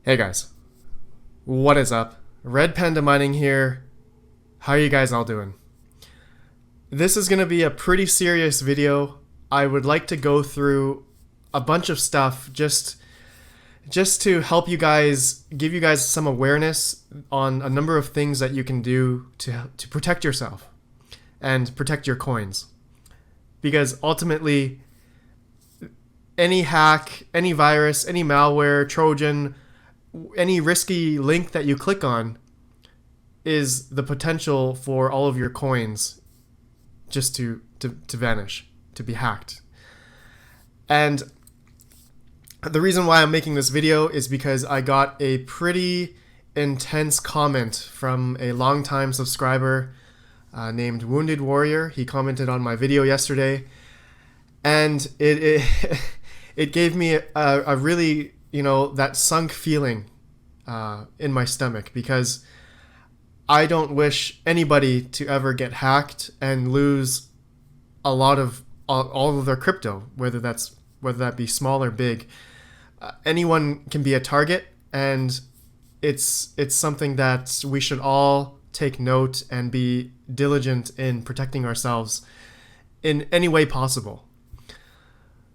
Hey guys, what is up? RedPandaMining here. How are you guys all doing? This is going to be a pretty serious video. I would like to go through a bunch of stuff just to help you guys, give you guys some awareness on a number of things that you can do to protect yourself and protect your coins. Because ultimately, any hack, any virus, any malware, Trojan, any risky link that you click on is the potential for all of your coins just to vanish, to be hacked. And the reason why I'm making this video is because I got a pretty intense comment from a longtime subscriber named Wounded Warrior. He commented on my video yesterday, and it gave me a really, that sunk feeling in my stomach, because I don't wish anybody to ever get hacked and lose a lot of all of their crypto, whether that be small or big. Anyone can be a target, and it's something that we should all take note and be diligent in protecting ourselves in any way possible.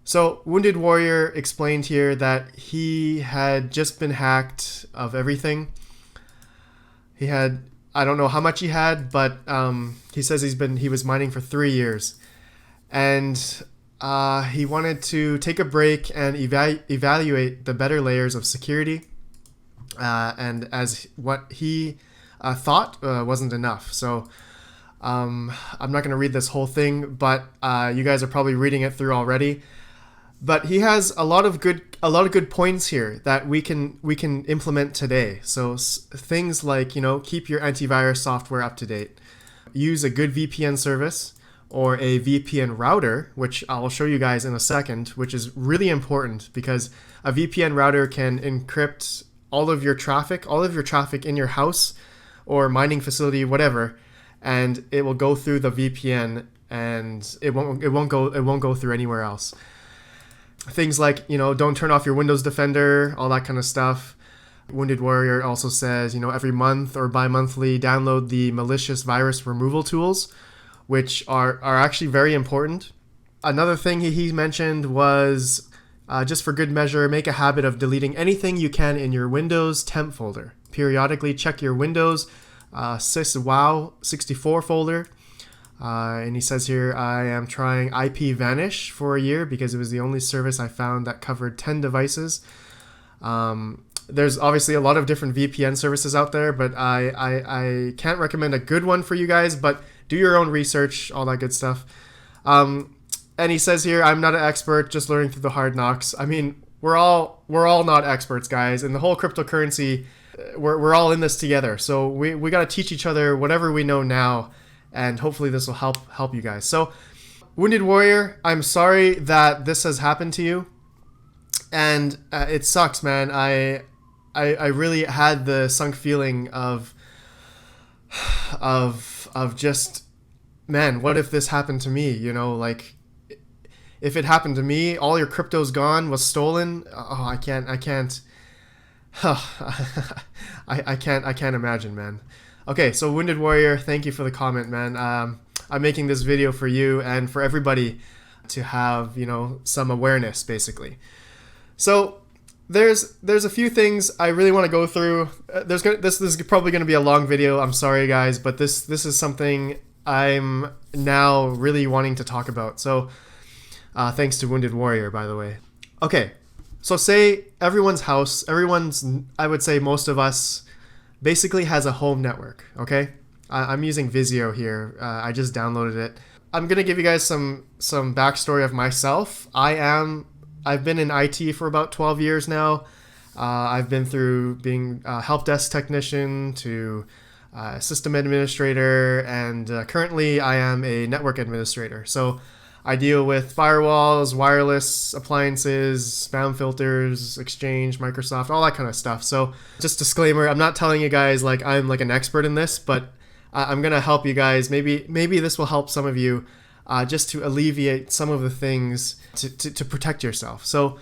So Wounded Warrior explained here that he had just been hacked of everything. He had, I don't know how much he had, but he says he was mining for 3 years, and he wanted to take a break and evaluate the better layers of security, and as what he thought wasn't enough. So I'm not going to read this whole thing, but you guys are probably reading it through already. But he has a lot of good points here that we can implement today. So things like, keep your antivirus software up to date, use a good VPN service or a VPN router, which I'll show you guys in a second, which is really important because a VPN router can encrypt all of your traffic in your house or mining facility, whatever, and it will go through the VPN, and it won't go through anywhere else. Things like, don't turn off your Windows Defender, all that kind of stuff. Wounded Warrior also says, every month or bi-monthly, download the malicious virus removal tools, which are actually very important. Another thing he mentioned was, just for good measure, make a habit of deleting anything you can in your Windows temp folder. Periodically check your Windows syswow64 folder. And he says here, I am trying IP Vanish for a year because it was the only service I found that covered 10 devices. There's obviously a lot of different VPN services out there, but I can't recommend a good one for you guys, but do your own research, all that good stuff. And he says here, I'm not an expert, just learning through the hard knocks. I mean, we're all not experts, guys, and the whole cryptocurrency, we're all in this together. So we got to teach each other whatever we know now, and hopefully this will help you guys. So, Wounded Warrior, I'm sorry that this has happened to you, and it sucks, man. I really had the sunk feeling of just, man, what if this happened to me? If it happened to me, all your crypto's gone, was stolen. Oh, I can't imagine, man. Okay, so Wounded Warrior, thank you for the comment, man. I'm making this video for you and for everybody to have, some awareness, basically. So there's a few things I really want to go through. This is probably going to be a long video. I'm sorry, guys, but this is something I'm now really wanting to talk about. So thanks to Wounded Warrior, by the way. Okay, so say everyone's house, I would say most of us, basically has a home network, okay? I'm using Vizio here. I just downloaded it. I'm gonna give you guys some backstory of myself. I've been in IT for about 12 years now. I've been through being a help desk technician to system administrator, and currently I am a network administrator. So I deal with firewalls, wireless appliances, spam filters, Exchange, Microsoft, all that kind of stuff. So just disclaimer, I'm not telling you guys like I'm like an expert in this, but I'm going to help you guys. Maybe this will help some of you just to alleviate some of the things to protect yourself. So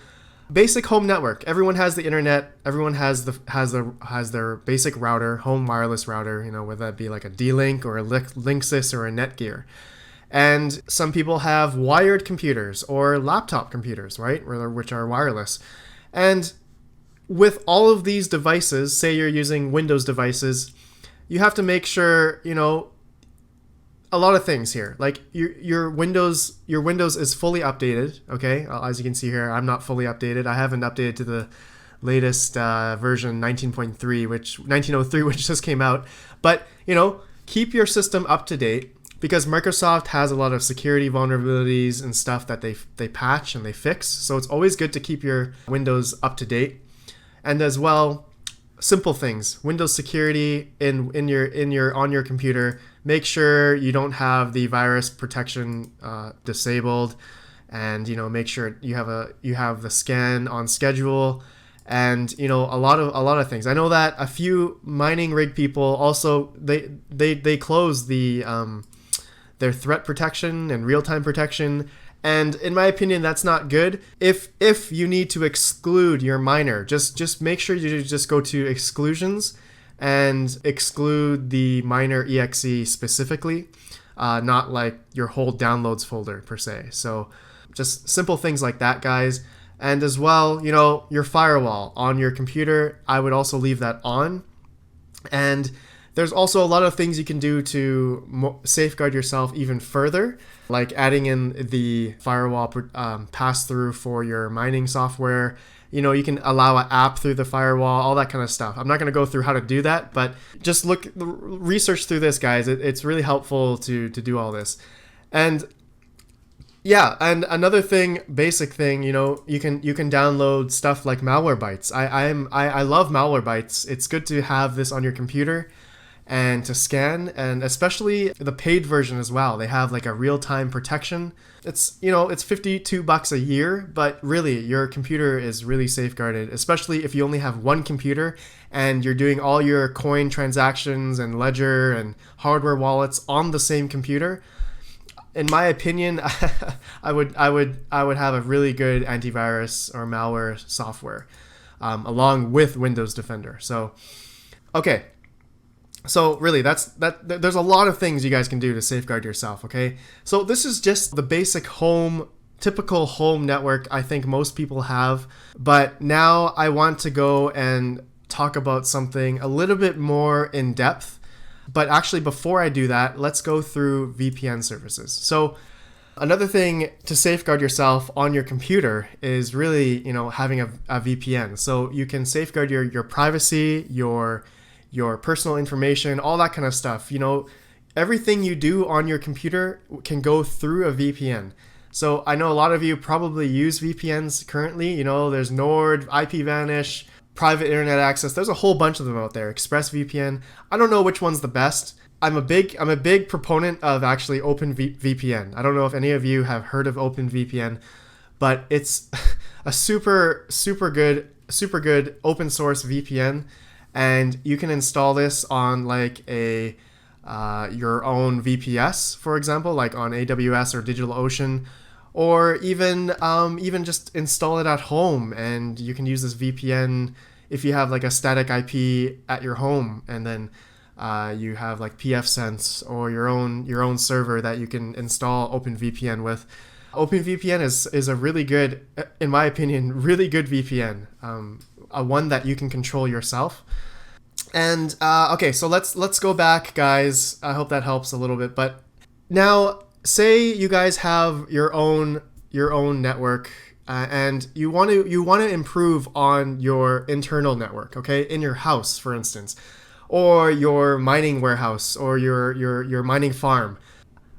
basic home network. Everyone has the internet. Everyone has their basic router, home wireless router. Whether that be like a D-Link or a Linksys or a Netgear. And some people have wired computers or laptop computers, right, which are wireless. And with all of these devices, say you're using Windows devices, you have to make sure, a lot of things here. Like your Windows is fully updated, okay? As you can see here, I'm not fully updated. I haven't updated to the latest version 19.3, 1903, which just came out. But, keep your system up to date, because Microsoft has a lot of security vulnerabilities and stuff that they patch and they fix. So it's always good to keep your Windows up to date. And as well, simple things, Windows security on your computer. Make sure you don't have the virus protection disabled, and make sure you have the scan on schedule, and a lot of things. I know that a few mining rig people also they close their threat protection and real-time protection. And in my opinion, that's not good. If you need to exclude your miner, just make sure you just go to exclusions and exclude the miner exe specifically, not like your whole downloads folder per se. So just simple things like that, guys. And as well, your firewall on your computer, I would also leave that on. And there's also a lot of things you can do to safeguard yourself even further, like adding in the firewall pass-through for your mining software. You can allow an app through the firewall, all that kind of stuff. I'm not going to go through how to do that, but just research through this, guys. It's really helpful to do all this. And yeah, and another basic thing, you can download stuff like Malwarebytes. I love Malwarebytes. It's good to have this on your computer and to scan, and especially the paid version as well. They have like a real-time protection. It's it's $52 a year, but really your computer is really safeguarded, especially if you only have one computer and you're doing all your coin transactions and ledger and hardware wallets on the same computer. In my opinion, I would have a really good antivirus or malware software along with Windows Defender. So okay. So really, there's a lot of things you guys can do to safeguard yourself, okay? So this is just the basic typical home network I think most people have. But now I want to go and talk about something a little bit more in depth. But actually, before I do that, let's go through VPN services. So another thing to safeguard yourself on your computer is really, having a VPN. So you can safeguard your privacy, your personal information, all that kind of stuff. Everything you do on your computer can go through a VPN. So I know a lot of you probably use VPNs currently. There's Nord, IPVanish, private internet access. There's a whole bunch of them out there. ExpressVPN. I don't know which one's the best. I'm a big proponent of actually OpenVPN. I don't know if any of you have heard of OpenVPN, but it's a super good open source VPN. And you can install this on like your own VPS, for example, like on AWS or DigitalOcean, or even just install it at home. And you can use this VPN if you have like a static IP at your home, and then you have like pfSense or your own server that you can install OpenVPN with. OpenVPN is a really good, in my opinion, really good VPN. One that you can control yourself. And okay, so let's go back, guys. I hope that helps a little bit. But now, say you guys have your own network, and you want to improve on your internal network, okay, in your house, for instance, or your mining warehouse or your mining farm.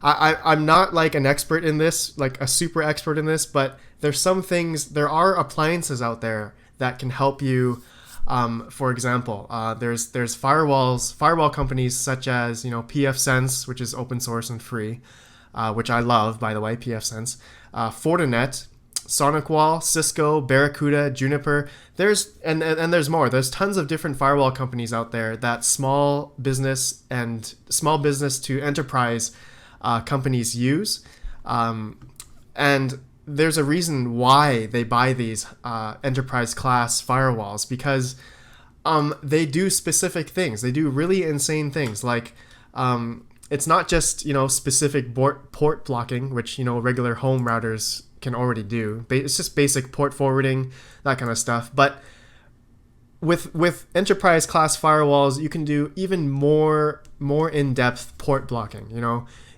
I'm not like an expert in this, like a super expert in this, but there are appliances out there that can help you. For example, there's firewall companies such as pfSense, which is open source and free, which I love, by the way, pfSense, Fortinet, SonicWall, Cisco, Barracuda, Juniper. There's more. There's tons of different firewall companies out there that small business to enterprise companies use, and there's a reason why they buy these enterprise class firewalls, because they do specific things. They do really insane things, like it's not just specific port blocking, which regular home routers can already do. It's just basic port forwarding, that kind of stuff. But with enterprise class firewalls, you can do even more in-depth port blocking.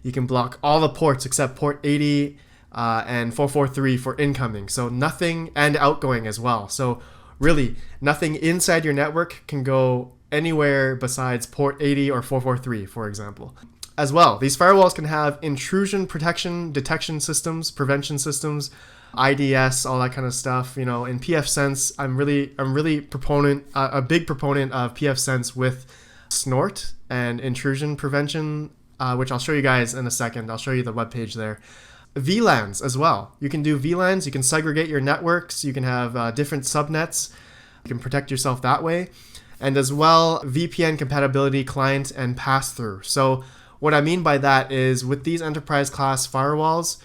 You can block all the ports except port 80 and 443 for incoming. So nothing, and outgoing as well. So really, nothing inside your network can go anywhere besides port 80 or 443, for example. As well, these firewalls can have intrusion protection detection systems, prevention systems, IDS, all that kind of stuff. In pfSense, I'm really a big proponent of pfSense with snort and intrusion prevention, which I'll show you guys in a second. I'll show you the webpage there. VLANs as well. You can do VLANs. You can segregate your networks. You can have different subnets. You can protect yourself that way. And as well, VPN compatibility, client and pass-through. So what I mean by that is, with these enterprise class firewalls,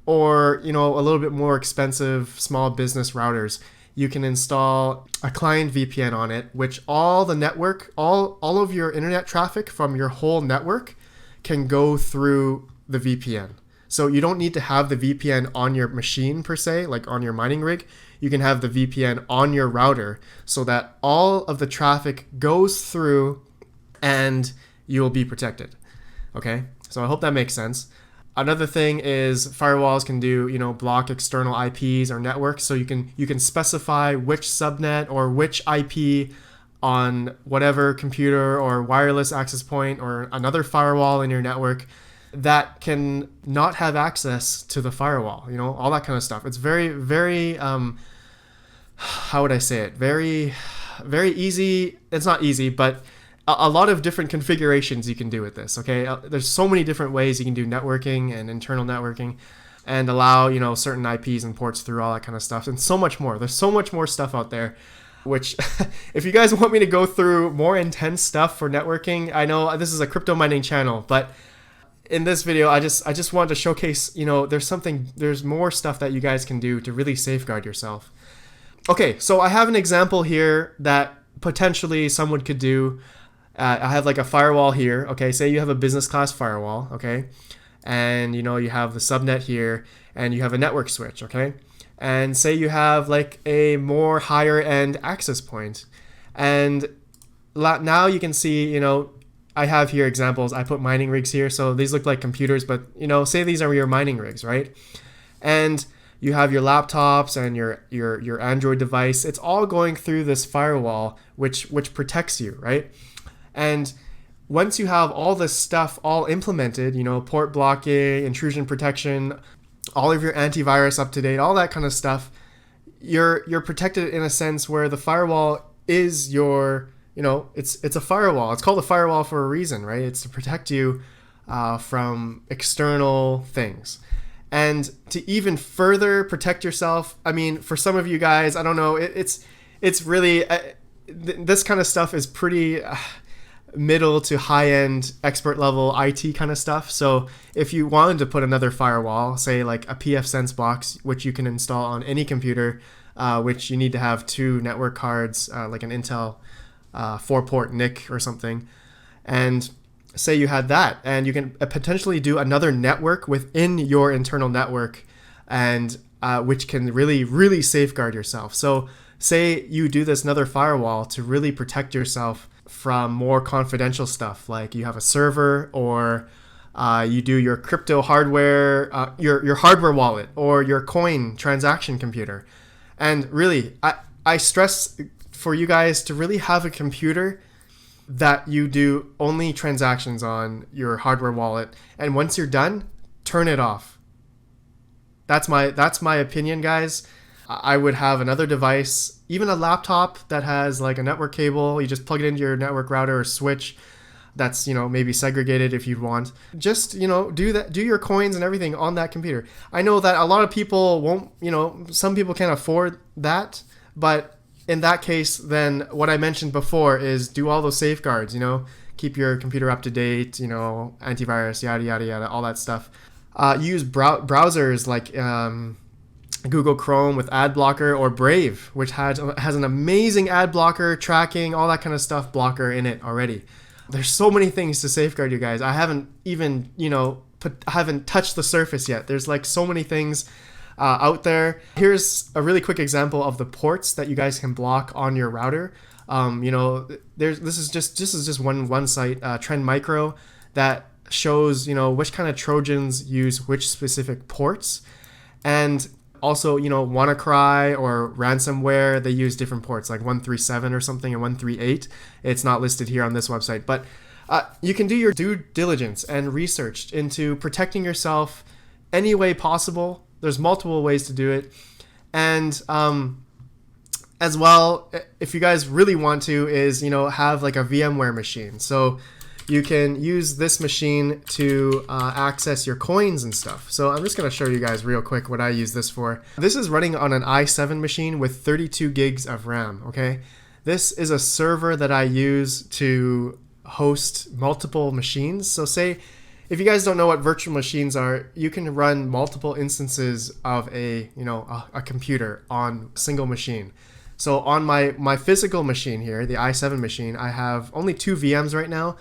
or a little bit more expensive small business routers, you can install a client VPN on it, which all the network, all of your internet traffic from your whole network can go through the VPN. So you don't need to have the VPN on your machine per se, like on your mining rig. You can have the VPN on your router so that all of the traffic goes through and you will be protected. Okay, so I hope that makes sense. Another thing is, firewalls can do, block external IPs or networks. So you can specify which subnet or which IP on whatever computer or wireless access point or another firewall in your network that can not have access to the firewall, all that kind of stuff. It's very, very, how would I say it? Very, very easy. It's not easy, but a lot of different configurations you can do with this, okay? There's so many different ways you can do networking and internal networking and allow, certain IPs and ports through, all that kind of stuff, and so much more. There's so much more stuff out there, which if you guys want me to go through more intense stuff for networking, I know this is a crypto mining channel, but in this video, I just wanted to showcase, there's more stuff that you guys can do to really safeguard yourself. Okay, so I have an example here that potentially someone could do. I have like a firewall here. Okay, say you have a business class firewall. Okay, and you have the subnet here, and you have a network switch. Okay, and say you have like a more higher end access point, and now you can see, I have here examples. I put mining rigs here, so these look like computers, but say these are your mining rigs, right? And you have your laptops and your Android device. It's all going through this firewall, which protects you, right? And once you have all this stuff all implemented, port blocking, intrusion protection, all of your antivirus up to date, all that kind of stuff, you're protected in a sense where the firewall is your, it's a firewall. It's called a firewall for a reason, right? It's to protect you from external things. And to even further protect yourself, I mean, for some of you guys, I don't know, it's really, this kind of stuff is pretty middle to high-end expert level IT kind of stuff. So if you wanted to put another firewall, say like a pfSense box, which you can install on any computer, which you need to have 2 network cards, like an Intel 4-port NIC or something, and say you had that, and you can potentially do another network within your internal network, and which can really, really safeguard yourself. So say you do this another firewall to really protect yourself from more confidential stuff, like you have a server, or you do your crypto hardware, your hardware wallet, or your coin transaction computer. And really, I stress for you guys to really have a computer that you do only transactions on, your hardware wallet, and once you're done, turn it off. That's my opinion, guys. I would have another device, even a laptop that has like a network cable. You just plug it into your network router or switch that's, maybe segregated if you want. Just, do that, do your coins and everything on that computer. I know that a lot of people won't, some people can't afford that, but in that case, then what I mentioned before is do all those safeguards, keep your computer up to date, antivirus, yada, yada, yada, all that stuff. Use browsers like Google Chrome with ad blocker, or Brave, which has an amazing ad blocker, tracking, all that kind of stuff blocker in it already. There's so many things to safeguard, you guys. I haven't even, haven't touched the surface yet. There's like so many things out there. Here's a really quick example of the ports that you guys can block on your router. This is just one site, Trend Micro, that shows which kind of Trojans use which specific ports, and also WannaCry or ransomware, they use different ports like 137 or something, and 138. It's not listed here on this website, but you can do your due diligence and research into protecting yourself any way possible. There's multiple ways to do it, and as well, if you guys really want to, is have like a VMware machine. So you can use this machine to access your coins and stuff. So I'm just going to show you guys real quick what I use this for. This is running on an i7 machine with 32 gigs of RAM, okay? This is a server that I use to host multiple machines. So say, if you guys don't know what virtual machines are, you can run multiple instances of a computer on a single machine. So on my physical machine here, the i7 machine, I have only 2 VMs right now.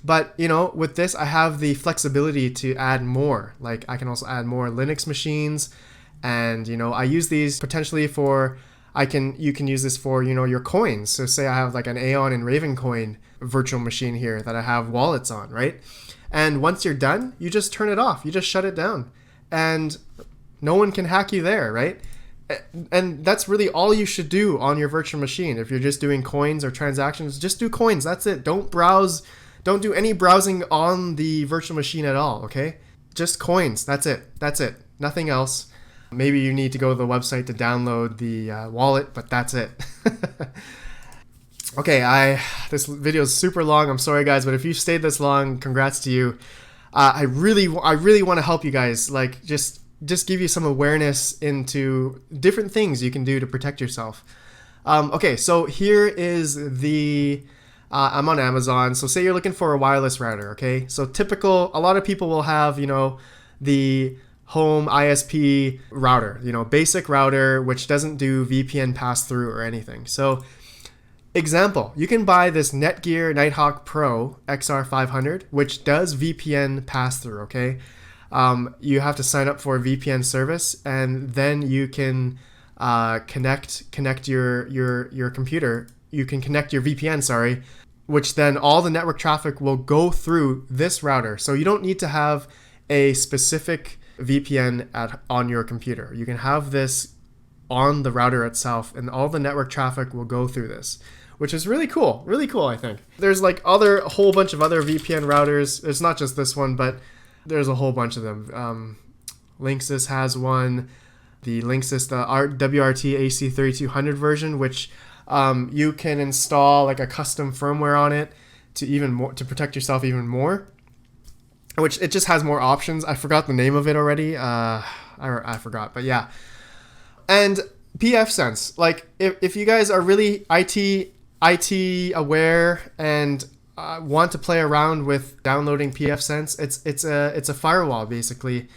But, with this, I have the flexibility to add more. Like, I can also add more Linux machines. And, I use these potentially for, you can use this for, your coins. So say I have like an Aeon and Ravencoin virtual machine here that I have wallets on, right? And once you're done, you just turn it off. You just shut it down. And no one can hack you there, right? And that's really all you should do on your virtual machine. If you're just doing coins or transactions, just do coins. That's it. Don't browse. Don't do any browsing on the virtual machine at all, okay? Just coins. That's it. That's it. Nothing else. Maybe you need to go to the website to download the wallet, but that's it. Okay, this video is super long. I'm sorry, guys, but if you stayed this long, congrats to you. I really want to help you guys. Like, just give you some awareness into different things you can do to protect yourself. Okay, so here is the... I'm on Amazon. So say you're looking for a wireless router, okay? So a lot of people will have, the home ISP router, basic router, which doesn't do VPN pass-through or anything. So example, you can buy this Netgear Nighthawk Pro XR500, which does VPN pass-through, okay? You have to sign up for a VPN service, and then you can connect your computer. You can connect your VPN, which then all the network traffic will go through this router. So you don't need to have a specific VPN on your computer. You can have this on the router itself, and all the network traffic will go through this, which is really cool. Really cool, I think. There's like a whole bunch of other VPN routers. It's not just this one, but there's a whole bunch of them. Linksys has one. The Linksys, the WRT AC3200 version, which you can install like a custom firmware on it to protect yourself even more, which it just has more options. I forgot the name of it already. I forgot, but yeah. And pfSense, like if you guys are really IT aware and want to play around with downloading pfSense, it's a firewall basically,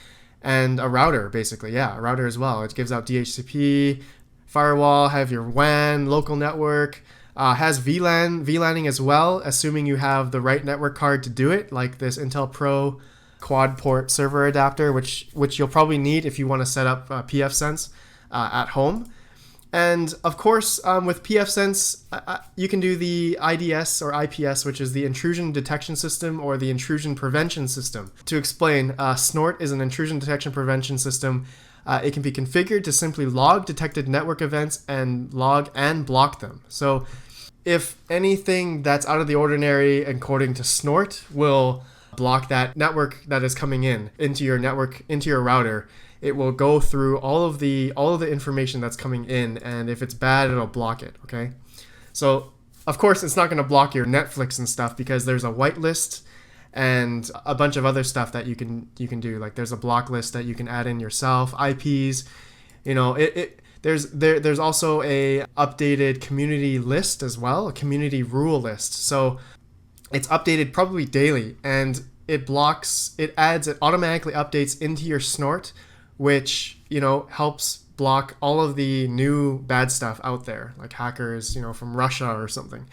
and a router basically. Yeah, a router as well. It gives out DHCP. Firewall, have your WAN, local network, has VLANing as well, assuming you have the right network card to do it, like this Intel Pro quad port server adapter, which you'll probably need if you want to set up pfSense at home. And of course, with pfSense, you can do the IDS or IPS, which is the intrusion detection system or the intrusion prevention system. To explain, Snort is an intrusion detection prevention system. It can be configured to simply log detected network events and log and block them. So if anything that's out of the ordinary according to Snort will block that network that is coming into your network, into your router, it will go through all of the information that's coming in, and if it's bad, it'll block it, okay? So of course it's not going to block your Netflix and stuff, because there's a whitelist and a bunch of other stuff that you can do. Like there's a block list that you can add in yourself, IPs, there's also a updated community list as well, a community rule list. So it's updated probably daily, and it automatically updates into your Snort, which helps block all of the new bad stuff out there, like hackers, from Russia or something.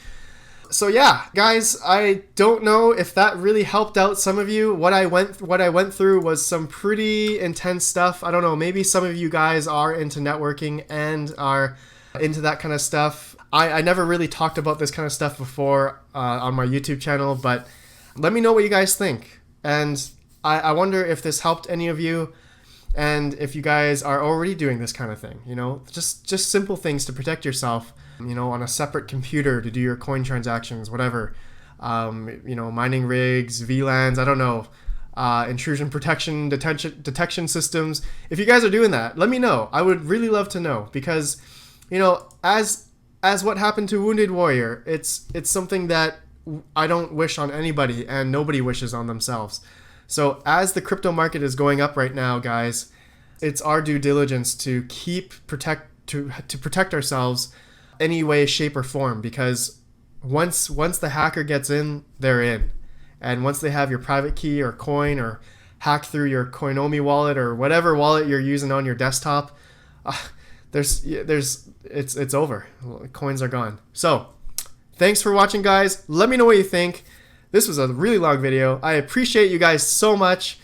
So yeah, guys, I don't know if that really helped out some of you. What I went through was some pretty intense stuff. I don't know, maybe some of you guys are into networking and are into that kind of stuff. I never really talked about this kind of stuff before on my YouTube channel, but let me know what you guys think. And I wonder if this helped any of you, and if you guys are already doing this kind of thing, just simple things to protect yourself, on a separate computer to do your coin transactions, whatever, mining rigs, VLANs, I don't know, intrusion protection, detection systems. If you guys are doing that, let me know. I would really love to know, because, as what happened to Wounded Warrior, it's something that I don't wish on anybody, and nobody wishes on themselves. So as the crypto market is going up right now, guys, it's our due diligence to protect ourselves any way, shape, or form, because once the hacker gets in, they're in. And once they have your private key or coin, or hack through your Coinomi wallet or whatever wallet you're using on your desktop, it's over. Coins are gone. So thanks for watching, guys. Let me know what you think. This was a really long video. I appreciate you guys so much.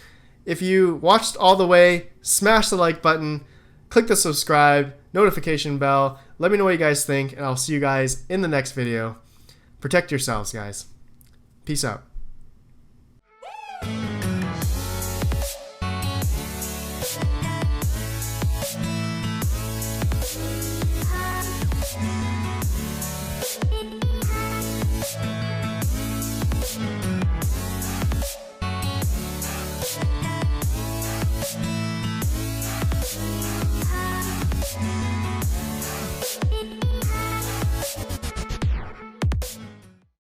If you watched all the way, smash the like button, click the subscribe, notification bell. Let me know what you guys think, and I'll see you guys in the next video. Protect yourselves, guys. Peace out.